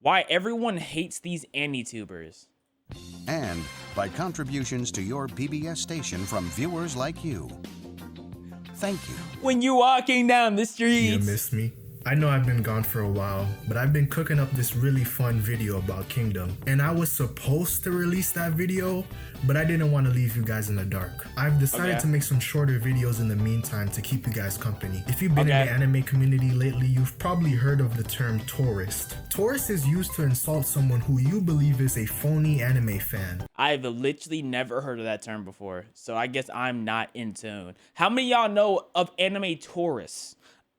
Why everyone hates these AniTubers. And by contributions to your PBS station from viewers like you. Thank you. When you're walking down the streets. You miss me? I know I've been gone for a while, but I've been cooking up this really fun video about Kingdom, and I was supposed to release that video, but I didn't want to leave you guys in the dark. I've decided to make some shorter videos in the meantime to keep you guys company. If you've been in the anime community lately, you've probably heard of the term tourist. Tourist is used to insult someone who you believe is a phony anime fan. I've literally never heard of that term before, so I guess I'm not in tune. How many of y'all know of anime tourists?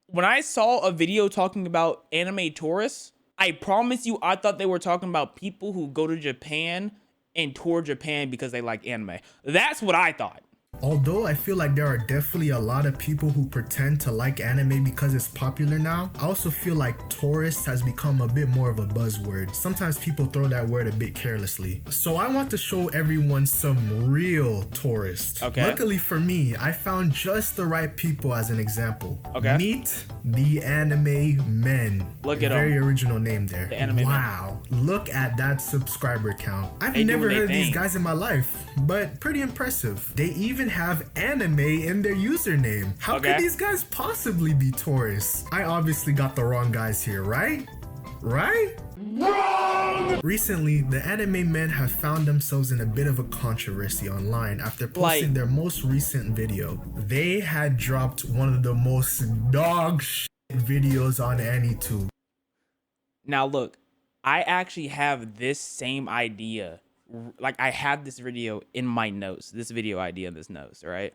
When I saw a video talking about anime tourists, I promise you I thought they were talking about people who go to Japan and tour Japan because they like anime. That's what I thought. Although I feel like there are definitely a lot of people who pretend to like anime because it's popular now, I also feel like tourist has become a bit more of a buzzword. Sometimes people throw that word a bit carelessly. So I want to show everyone some real tourists. Luckily for me, I found just the right people as an example. Meet the Anime Men. Look at them. Very original name there. The Anime Wow, look at that subscriber count. I've never heard of these guys in my life, but pretty impressive. They even have anime in their username. How could these guys possibly be tourists? I obviously got the wrong guys here, right? Wrong! Recently, the Anime Men have found themselves in a bit of a controversy online after posting their most recent video. They had dropped one of the most dog shit videos on AniTubes. Now look, I actually have this same idea. Like, I have this video in my notes, this video idea in this notes, right?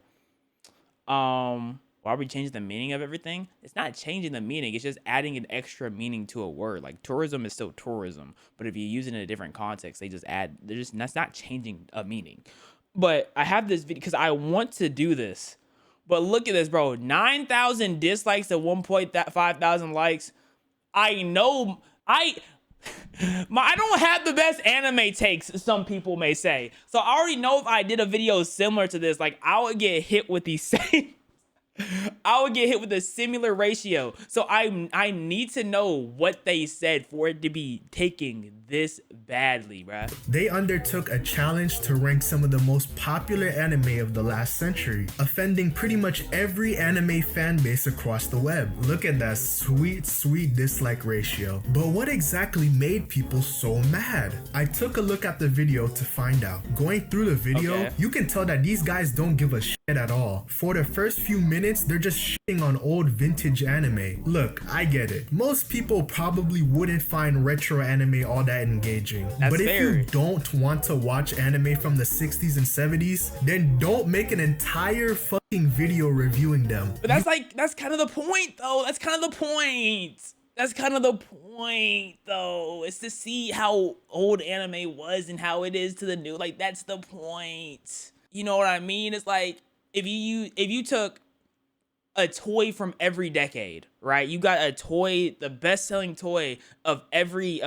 Why are we changing the meaning of everything? It's not changing the meaning, it's just adding an extra meaning to a word. Like, tourism is still tourism, but if you use it in a different context, that's not changing a meaning. But I have this video because I want to do this. But look at this, bro. 9,000 dislikes to 1.5 likes. I know, I don't have the best anime takes, some people may say. So I already know if I did a video similar to this, like, I would get hit with the same I would get hit with a similar ratio. So I need to know what they said for it to be taking this badly, bruh. They undertook a challenge to rank some of the most popular anime of the last century, offending pretty much every anime fan base across the web. Look at that sweet, sweet dislike ratio. But what exactly made people so mad? I took a look at the video to find out. Going through the video, you can tell that these guys don't give a shit at all. For the first few minutes, they're just shitting on old vintage anime. Look, I get it. Most people probably wouldn't find retro anime all that engaging. But if you don't want to watch anime from the 60s and 70s, then don't make an entire fucking video reviewing them. But that's kind of the point, though. That's kind of the point. That's kind of the point, though. It's to see how old anime was and how it is to the new. Like, that's the point. You know what I mean? It's like, if you took a toy from every decade, right? You got a toy, the best-selling toy of every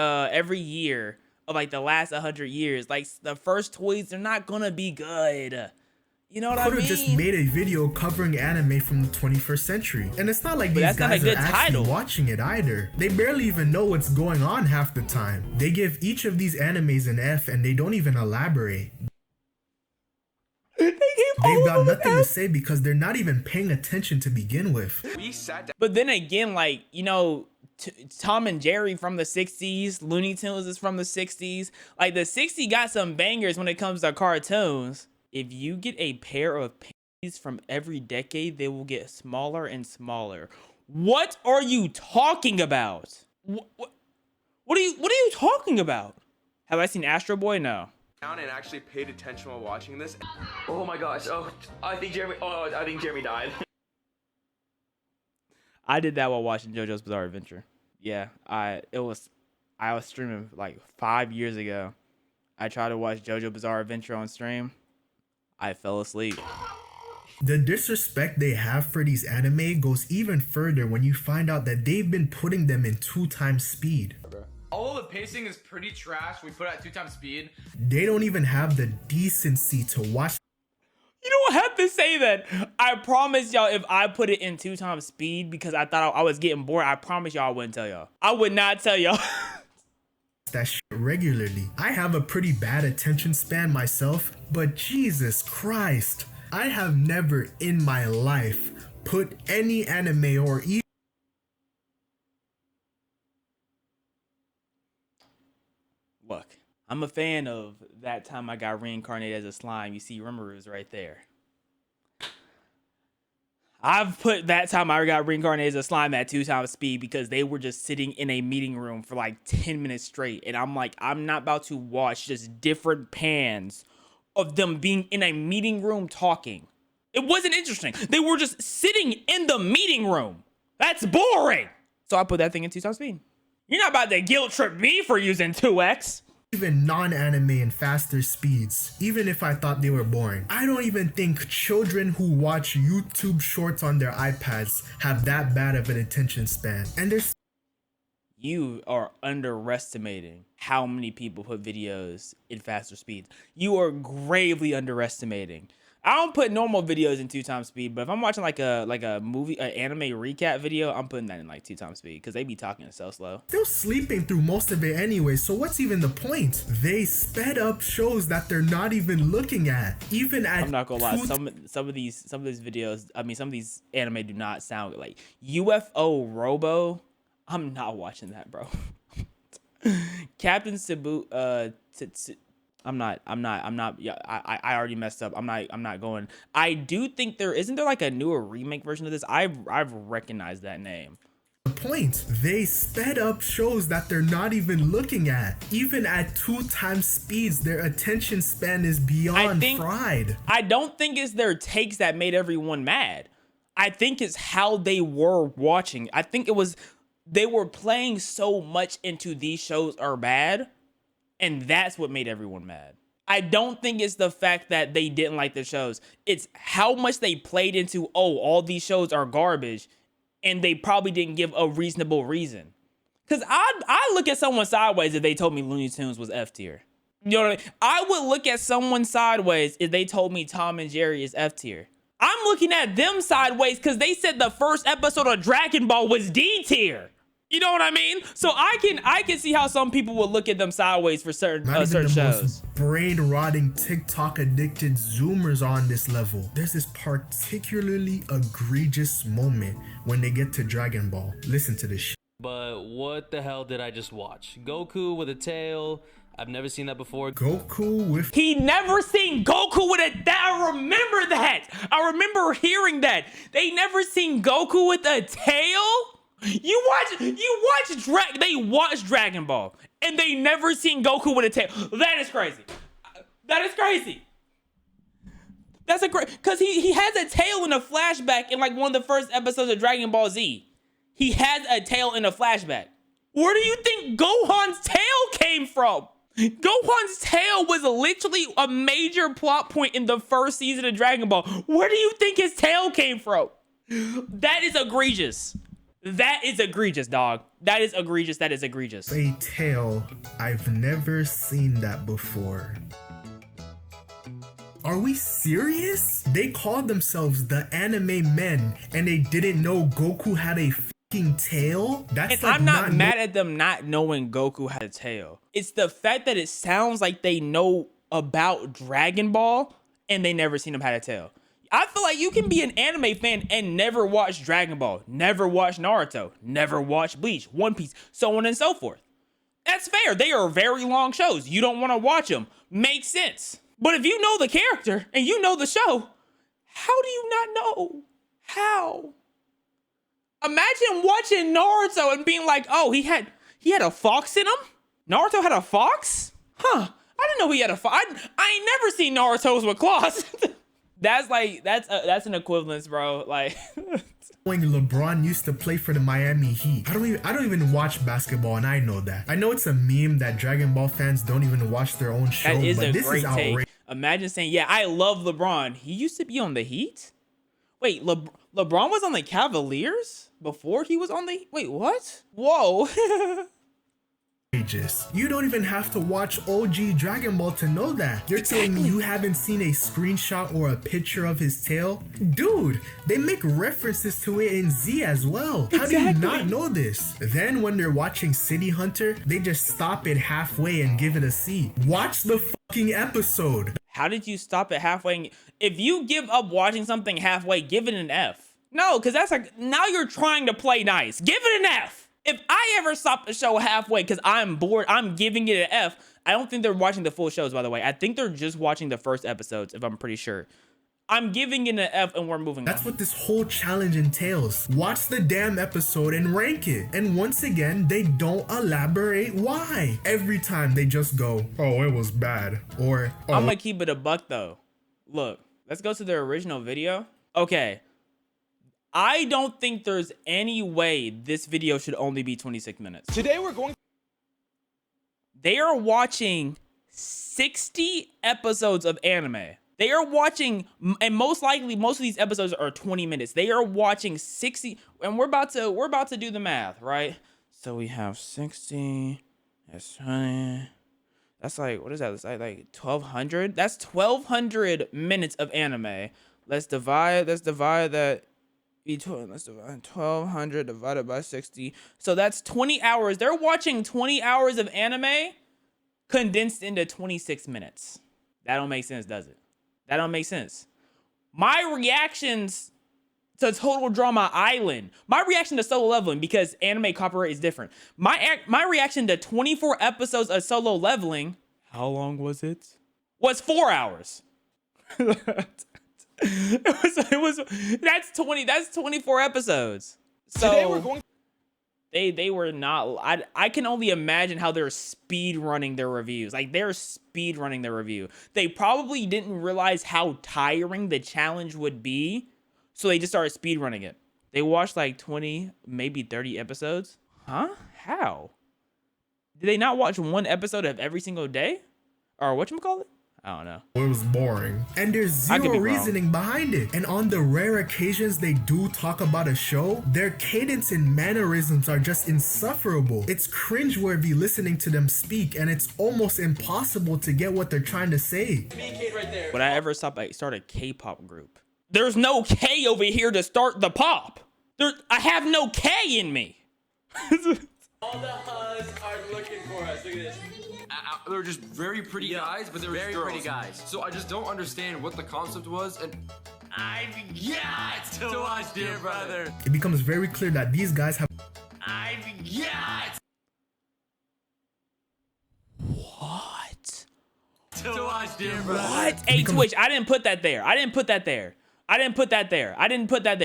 year of like the last 100 years. Like, the first toys, they're not gonna be good. You know what I mean? Could have just made a video covering anime from the 21st century. And it's not like these guys are actually watching it either. They barely even know what's going on half the time. They give each of these animes an F and they don't even elaborate. They've got nothing to say because they're not even paying attention to begin with. But then again, like, you know, Tom and Jerry from the 60s, Looney Tunes is from the 60s. Like, the 60s got some bangers when it comes to cartoons. If you get a pair of panties from every decade, they will get smaller and smaller. What are you talking about? What are you talking about? Have I seen Astro Boy? No. And actually paid attention while watching this. Oh my gosh! Oh, I think Jeremy died. I did that while watching JoJo's Bizarre Adventure. Yeah, I was streaming like 5 years ago. I tried to watch JoJo Bizarre Adventure on stream. I fell asleep. The disrespect they have for these anime goes even further when you find out that they've been putting them in 2x speed. All the pacing is pretty trash. We put it at 2x speed. They don't even have the decency to watch. You don't have to say that. I promise y'all, if I put it in 2x speed because I thought I was getting bored, I promise y'all I wouldn't tell y'all. I would not tell y'all. that shit regularly. I have a pretty bad attention span myself, but Jesus Christ, I have never in my life put any anime or even Look, I'm a fan of That Time I Got Reincarnated as a Slime. You see Rimmerus right there. I've put That Time I Got Reincarnated as a Slime at 2 times speed because they were just sitting in a meeting room for like 10 minutes straight. And I'm like, I'm not about to watch just different pans of them being in a meeting room talking. It wasn't interesting. They were just sitting in the meeting room. That's boring. So I put that thing in 2 times speed. You're not about to guilt trip me for using 2x. even non-anime in faster speeds, even if I thought they were boring. I don't even think children who watch YouTube shorts on their iPads have that bad of an attention span. And there's You are underestimating how many people put videos in faster speeds. You are gravely underestimating. I don't put normal videos in 2 times speed, but if I'm watching like a movie, an anime recap video, I'm putting that in like 2 times speed because they be talking so slow. still sleeping through most of it anyway, so what's even the point? They sped up shows that they're not even looking at. Even at I'm not gonna lie, some of these videos, I mean some of these anime do not sound good. Like UFO Robo, I'm not watching that, bro. Captain Cebu, I'm not. Yeah, I already messed up. I'm not going. I do think isn't there like a newer remake version of this? I've recognized that name. the point. They sped up shows that they're not even looking at. Even at 2 times speeds, their attention span is beyond fried. I don't think it's their takes that made everyone mad. I think it's how they were watching. I think it was they were playing so much into these shows are bad. And that's what made everyone mad. I don't think it's the fact that they didn't like the shows. It's how much they played into, all these shows are garbage. And they probably didn't give a reasonable reason. Because I look at someone sideways if they told me Looney Tunes was F tier. You know what I mean? I would look at someone sideways if they told me Tom and Jerry is F tier. I'm looking at them sideways because they said the first episode of Dragon Ball was D tier. You know what I mean? So I can see how some people would look at them sideways for certain shows. Brain rotting TikTok addicted Zoomers on this level. There's this particularly egregious moment when they get to Dragon Ball. Listen to this shit. But what the hell did I just watch? Goku with a tail. I've never seen that before. Goku with He never seen Goku with I remember that. I remember hearing that. They never seen Goku with a tail? They watch Dragon Ball and they never seen Goku with a tail. That is crazy. That is crazy. That's because he has a tail in a flashback in like one of the first episodes of Dragon Ball Z. He has a tail in a flashback. Where do you think Gohan's tail came from? Gohan's tail was literally a major plot point in the first season of Dragon Ball. Where do you think his tail came from? That is egregious. That is egregious, dog. That is egregious. That is egregious. a tail. I've never seen that before. Are we serious? They called themselves the Anime Men and they didn't know Goku had a fucking tail? That's And like I'm not mad at them not knowing Goku had a tail. It's the fact that it sounds like they know about Dragon Ball and they never seen him had a tail. I feel like you can be an anime fan and never watch Dragon Ball, never watch Naruto, never watch Bleach, One Piece, so on and so forth. That's fair. They are very long shows. You don't want to watch them. Makes sense. But if you know the character and you know the show, how do you not know? How? Imagine watching Naruto and being like, oh, he had a fox in him? Naruto had a fox? Huh. I didn't know he had a fox. I ain't never seen Naruto's with claws. That's an equivalence, bro. Like When LeBron used to play for the Miami Heat. I don't even watch basketball and I know that. I know it's a meme that Dragon Ball fans don't even watch their own show, that is but a this great is take. outrageous. Imagine saying, yeah, I love LeBron. He used to be on the Heat? Wait, LeBron was on the Cavaliers before he was on the... Wait, what? Whoa. ages. You don't even have to watch OG Dragon Ball to know that. You're telling me you haven't seen a screenshot or a picture of his tail? Dude, they make references to it in Z as well. How do you not know this? Then when they're watching City Hunter, they just stop it halfway and give it a C. Watch the fucking episode. How did you stop it halfway? If you give up watching something halfway, give it an F. No, because that's like, now you're trying to play nice. Give it an F. If I ever stop a show halfway because I'm bored, I'm giving it an F. I don't think they're watching the full shows, by the way. I think they're just watching the first episodes, if I'm pretty sure. I'm giving it an F and we're moving on. That's what this whole challenge entails. Watch the damn episode and rank it. And once again, they don't elaborate why. Every time they just go, oh, it was bad. Or, oh, I'm gonna keep it a buck though. Look, let's go to their original video. Okay. I don't think there's any way this video should only be 26 minutes. Today we're going. They are watching 60 episodes of anime. They are watching, and most likely most of these episodes are 20 minutes. They are watching 60, and we're about to do the math, right? So we have 60, that's 20. That's like, what is that? It's like 1,200. That's 1,200 minutes of anime. Let's divide that. Let's divide 1,200 divided by 60. So that's 20 hours. They're watching 20 hours of anime condensed into 26 minutes. That don't make sense, does it? That don't make sense. My reactions to Total Drama Island, my reaction to Solo Leveling, because anime copyright is different. My reaction to 24 episodes of Solo Leveling, how long was it? Was 4 hours. That's 24 episodes. So Today we're going. they were not. I can only imagine how they're speed running their reviews. Like, they're speed running their review. They probably didn't realize how tiring the challenge would be, so they just started speed running it. They watched like 20, maybe 30 episodes. Huh? How? Did they not watch one episode of every single day? Or whatchamacallit? I don't know. it was boring. And there's I could zero be wrong. reasoning behind it. And on the rare occasions they do talk about a show, their cadence and mannerisms are just insufferable. It's cringeworthy listening to them speak, and it's almost impossible to get what they're trying to say. Would I ever start a K-pop group? There's no K over here to start the pop. I have no K in me. All the Huz are looking for us. Look at this. They're just very pretty guys, but they're very girls. pretty guys. So I just don't understand what the concept was, and I've got to watch, dear brother. It becomes very clear that these guys have I've got What? to watch, dear brother. What? Hey, Twitch, I didn't put that there. I didn't put that there,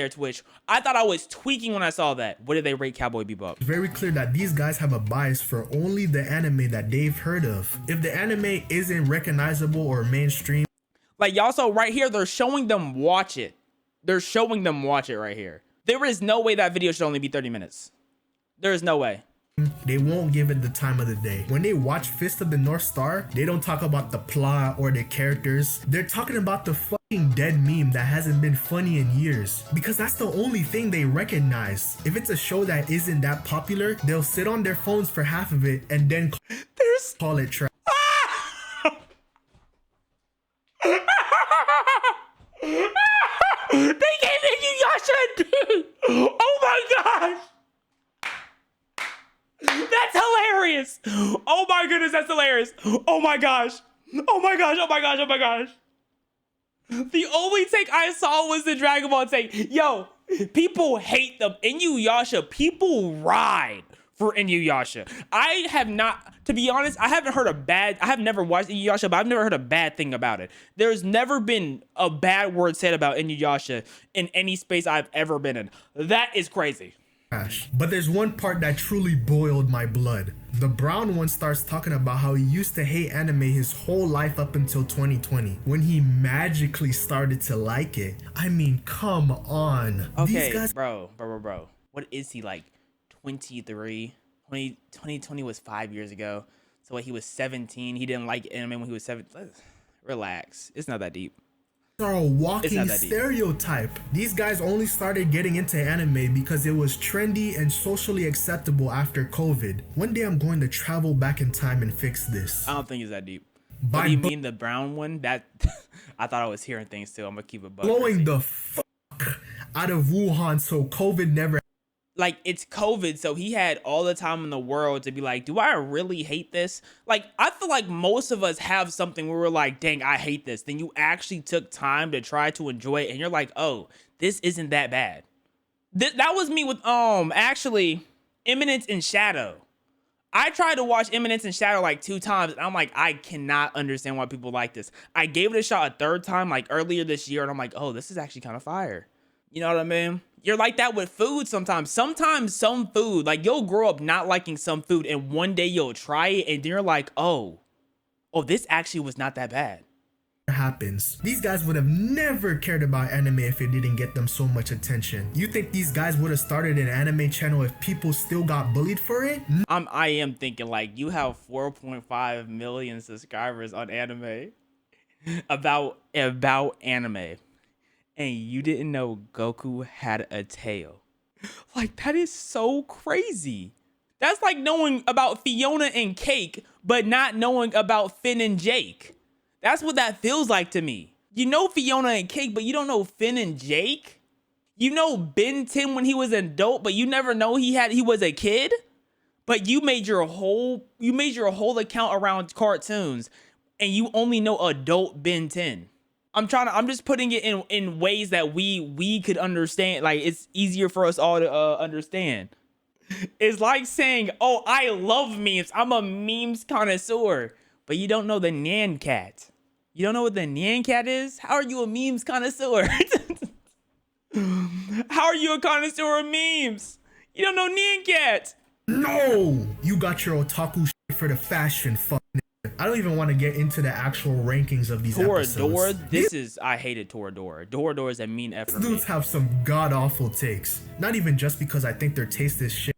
Twitch. I thought I was tweaking when I saw that. What did they rate Cowboy Bebop? very clear that these guys have a bias for only the anime that they've heard of. If the anime isn't recognizable or mainstream, Like, y'all, so right here, they're showing them watch it. They're showing them watch it right here. There is no way that video should only be 30 minutes. There is no way. they won't give it the time of the day. When they watch Fist of the North Star, they don't talk about the plot or the characters. They're talking about the fucking dead meme that hasn't been funny in years, because that's the only thing they recognize. If it's a show that isn't that popular, they'll sit on their phones for half of it and then call it trash. They gave Inuyasha a D! Oh my gosh! That's hilarious! Oh my goodness, that's hilarious! Oh my gosh! Oh my gosh, oh my gosh, oh my gosh! The only take I saw was the Dragon Ball take. Yo, people hate them. Inuyasha, people ride for Inuyasha. I have not, to be honest, I have never watched Inuyasha, but I've never heard a bad thing about it. There's never been a bad word said about Inuyasha in any space I've ever been in. That is crazy. But there's one part that truly boiled my blood. The brown one starts talking about how he used to hate anime his whole life up until 2020, when he magically started to like it. I mean, come on. Okay, These guys bro. What is he, like 23? 2020 was 5 years ago. So he was 17. He didn't like anime when he was 7. Relax. It's not that deep. are a It's walking not that deep. stereotype. These guys only started getting into anime because it was trendy and socially acceptable after COVID. One day I'm going to travel back in time and fix this. I don't think it's that deep. By What do you mean the brown one? That I thought I was hearing things too. I'm gonna keep it buck. blowing the fuck out of Wuhan so COVID never. Like, it's COVID, so he had all the time in the world to be like, do I really hate this? Like, I feel like most of us have something where we're like, dang, I hate this. Then you actually took time to try to enjoy it, and you're like, oh, this isn't that bad. That was me with actually Eminence in Shadow. I tried to watch Eminence in Shadow like 2 times, and I'm like, I cannot understand why people like this. I gave it a shot a 3rd time, like earlier this year, and I'm like, oh, this is actually kind of fire. You know what I mean? You're like that with food sometimes. Sometimes some food, like, you'll grow up not liking some food, and one day you'll try it, and then you're like, oh, this actually was not that bad. Happens. These guys would have never cared about anime if it didn't get them so much attention. You think these guys would have started an anime channel if people still got bullied for it? I am thinking, like, you have 4.5 million subscribers on anime about anime, and you didn't know Goku had a tail. Like, that is so crazy. That's like knowing about Fiona and Cake, but not knowing about Finn and Jake. That's what that feels like to me. You know Fiona and Cake, but you don't know Finn and Jake? You know Ben 10 when he was an adult, but you never know he was a kid? But you made your whole account around cartoons, and you only know adult Ben 10. I'm just putting it in ways that we could understand. Like, it's easier for us all to understand. It's like saying, oh, I love memes. I'm a memes connoisseur. But you don't know the Nyan Cat. You don't know what the Nyan Cat is? How are you a memes connoisseur? How are you a connoisseur of memes? You don't know Nyan Cat. No! You got your otaku shit for the fashion fuck. I don't even want to get into the actual rankings of these episodes. Toradora, I hated Toradora. Toradora is a mean F for me. Dudes have some god-awful takes. Not even just because I think their taste is shit.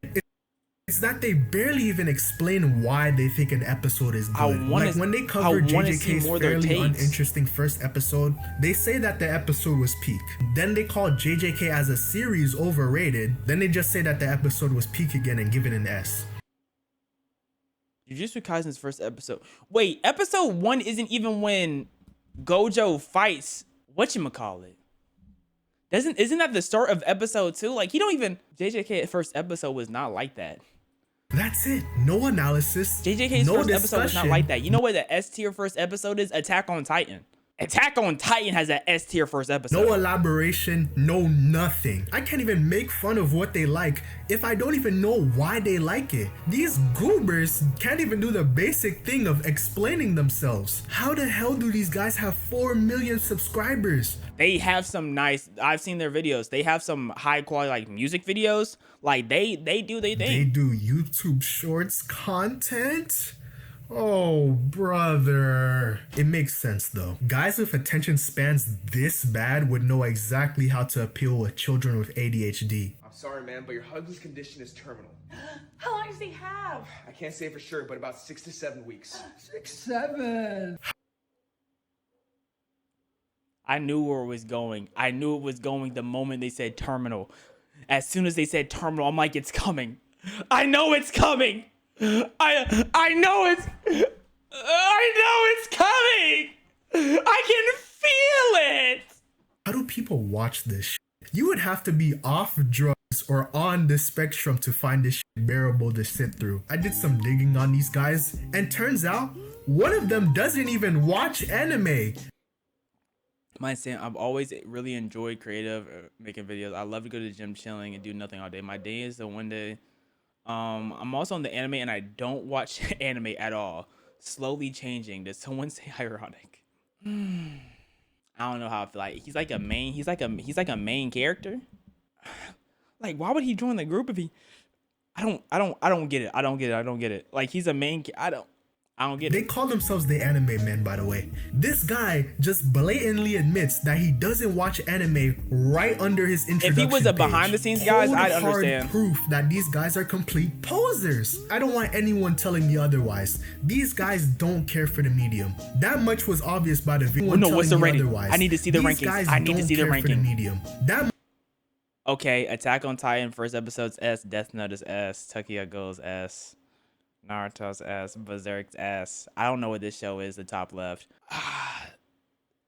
It's that they barely even explain why they think an episode is good. Like when they cover JJK's fairly uninteresting first episode, they say that the episode was peak. Then they call JJK as a series overrated. Then they just say that the episode was peak again and give it an S. Jujutsu Kaisen's first episode. Wait, episode 1 isn't even when Gojo fights whatchamacallit. Isn't that the start of episode 2? Like, JJK first episode was not like that. That's it. No analysis. JJK's first episode was not like that. You know what the S tier first episode is? Attack on Titan. Attack on Titan has an S tier first episode. No elaboration, no nothing. I can't even make fun of what they like if I don't even know why they like it. These goobers can't even do the basic thing of explaining themselves. How the hell do these guys have 4 million subscribers? They have some nice, I've seen their videos. They have some high quality like music videos. Like they do their thing. They do YouTube Shorts content? Oh, brother. It makes sense though. Guys with attention spans this bad would know exactly how to appeal with children with ADHD. I'm sorry, man, but your husband's condition is terminal. How long does he have? I can't say for sure, but about 6 to 7 weeks. 6, 7. I knew where it was going. I knew it was going the moment they said terminal. As soon as they said terminal, I'm like, it's coming. I know it's coming. I know it's coming. I can feel it. How do people watch this shit? You would have to be off drugs or on the spectrum to find this shit bearable to sit through. I did some digging on these guys, and turns out one of them doesn't even watch anime. I've always really enjoyed making videos. I love to go to the gym chilling and do nothing all day. My day is the one day. I'm also on the anime and I don't watch anime at all. Slowly changing. Did someone say ironic? I don't know how I feel like. He's like a main character. Like, why would he join the group if he? I don't get it. Like, he's a main. I don't get They it. call themselves the anime men, by the way. This guy just blatantly admits that he doesn't watch anime right under his introduction. If he was a page. behind the scenes guys, I'd Cold, hard understand. proof that these guys are complete posers. I don't want anyone telling me otherwise. These guys don't care for the medium. That much was obvious by the video. No, what's the rating? Otherwise. I need to see the These rankings. guys I need to don't see the care for ranking. medium. That Okay, Attack on Titan first episode's S, Death Note is S, Tokyo Ghoul's S, Naruto's S, Berserk's S. I don't know what this show is, the top left.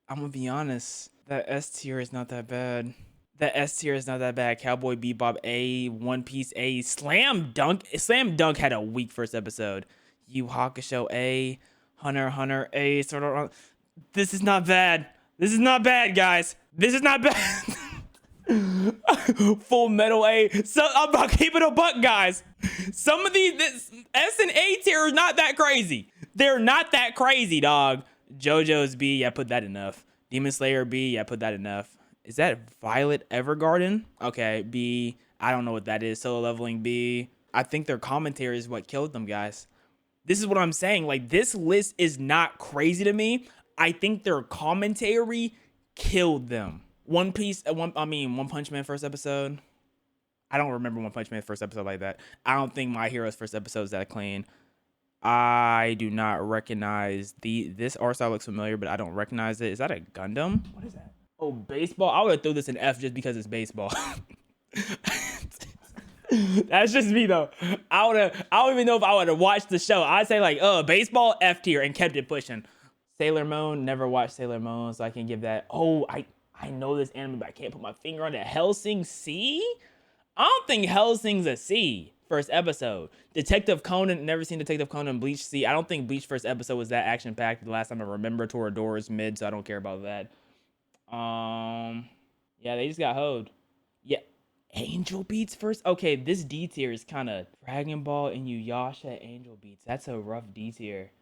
I'm gonna be honest. That S tier is not that bad. That S tier is not that bad. Cowboy Bebop A, One Piece A, Slam Dunk. Slam Dunk had a weak first episode. Yu Hakusho A, Hunter x Hunter A. Sort of. This is not bad. This is not bad, guys. This is not bad. Full Metal A. So I'm about keeping a buck, guys. Some of these S and A tier are not that crazy. They're not that crazy, dog. JoJo's B, yeah, put that enough. Demon Slayer B, yeah, put that enough. Is that Violet Evergarden? Okay, B. I don't know what that is. Solo Leveling B. I think their commentary is what killed them, guys. This is what I'm saying. Like, this list is not crazy to me. I think their commentary killed them. One Punch Man first episode. I don't remember One Punch Man first episode like that. I don't think My Hero's first episode is that clean. I do not recognize this art style looks familiar, but I don't recognize it. Is that a Gundam? What is that? Oh, baseball. I would have thrown this in F just because it's baseball. That's just me though. I don't even know if I would have watched the show. I'd say like, baseball F tier and kept it pushing. Sailor Moon, never watched Sailor Moon, so I can give that. Oh, I know this anime, but I can't put my finger on it. Hellsing C? I don't think Hellsing's a C. First episode. Detective Conan, never seen Detective Conan. Bleach C. I don't think Bleach first episode was that action packed. The last time I remember, Toradora is mid, so I don't care about that. Yeah, they just got hoed. Yeah, Angel Beats first. Okay, this D tier is kind of Dragon Ball and Yuyasha Angel Beats. That's a rough D tier.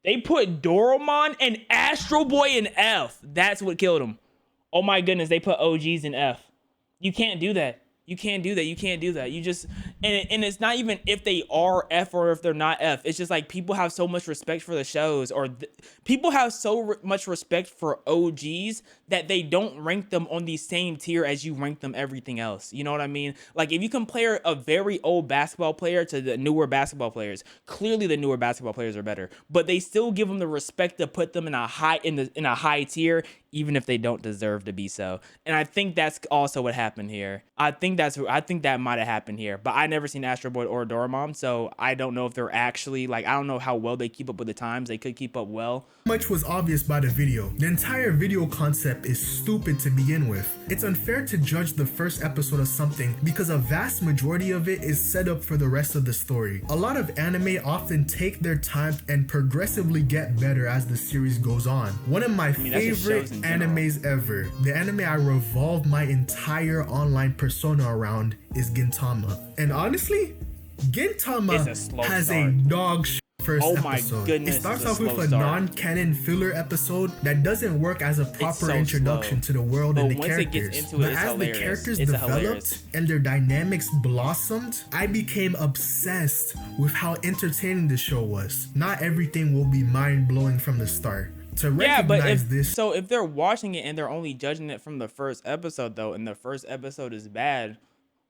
They put Doraemon and Astro Boy in F. That's what killed them. Oh my goodness, they put OGs in F. You can't do that. You can't do that. You can't do that. You just, and it's not even if they are F or if they're not F. It's just like people have so much respect for the shows, or people have so much respect for OGs that they don't rank them on the same tier as you rank them everything else. You know what I mean? Like if you compare a very old basketball player to the newer basketball players, clearly the newer basketball players are better, but they still give them the respect to put them in a high tier, even if they don't deserve to be so. And I think that's also what happened here. I think that might have happened here, but I never seen Astro Boy or Doraemon, so I don't know if they're actually like, I don't know how well they keep up with the times. They could keep up well. much was obvious by the video. The entire video concept is stupid to begin with. It's unfair to judge the first episode of something because a vast majority of it is set up for the rest of the story. A lot of anime often take their time and progressively get better as the series goes on. One of my favorite animes ever, the anime I revolve my entire online persona around, is Gintama. And honestly, Gintama has a dog shit first episode. Goodness, it starts off with a non-canon filler episode that doesn't work as a proper introduction to the world and the characters. But as the characters developed and their dynamics blossomed, I became obsessed with how entertaining the show was. Not everything will be mind-blowing from the start. Yeah, but if they're watching it and they're only judging it from the first episode though, and the first episode is bad,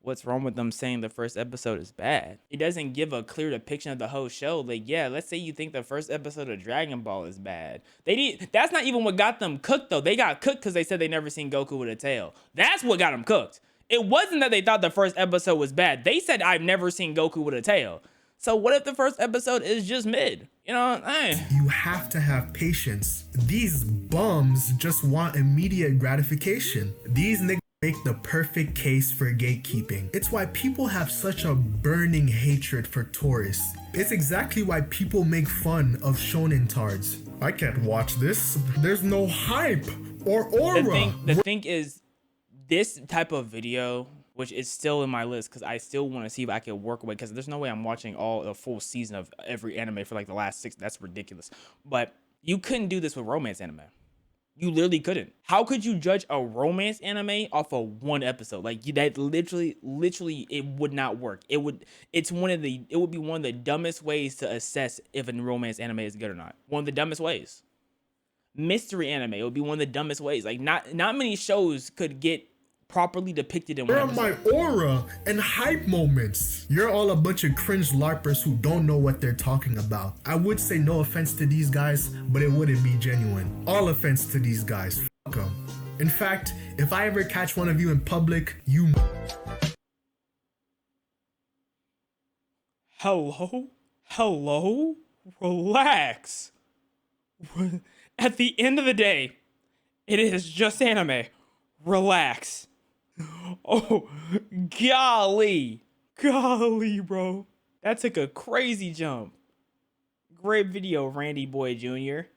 what's wrong with them saying the first episode is bad? It doesn't give a clear depiction of the whole show. Like, yeah, let's say you think the first episode of Dragon Ball is bad. That's not even what got them cooked though. They got cooked because they said they never seen Goku with a tail. That's what got them cooked. It wasn't that they thought the first episode was bad. They said, I've never seen Goku with a tail. So what if the first episode is just mid? You know, You have to have patience. These bums just want immediate gratification. These niggas make the perfect case for gatekeeping. It's why people have such a burning hatred for tourists. It's exactly why people make fun of shonen tards. I can't watch this. There's no hype or aura. The thing is, this type of video, which is still in my list because I still want to see if I can work away, because there's no way I'm watching a full season of every anime for like the last 6. That's ridiculous. But you couldn't do this with romance anime. You literally couldn't. How could you judge a romance anime off of one episode? Like that literally it would not work. It would be one of the dumbest ways to assess if a romance anime is good or not. One of the dumbest ways. Mystery anime, it would be one of the dumbest ways. Like not many shows could get properly depicted in one Where are episode. my aura and hype moments? You're all a bunch of cringe LARPers who don't know what they're talking about. I would say no offense to these guys, but it wouldn't be genuine. All offense to these guys. Fuck them. In fact, if I ever catch one of you in public, you... Hello? Relax. At the end of the day, it is just anime. Relax. Oh, golly, bro. That took a crazy jump. Great video, Randy Boy Jr.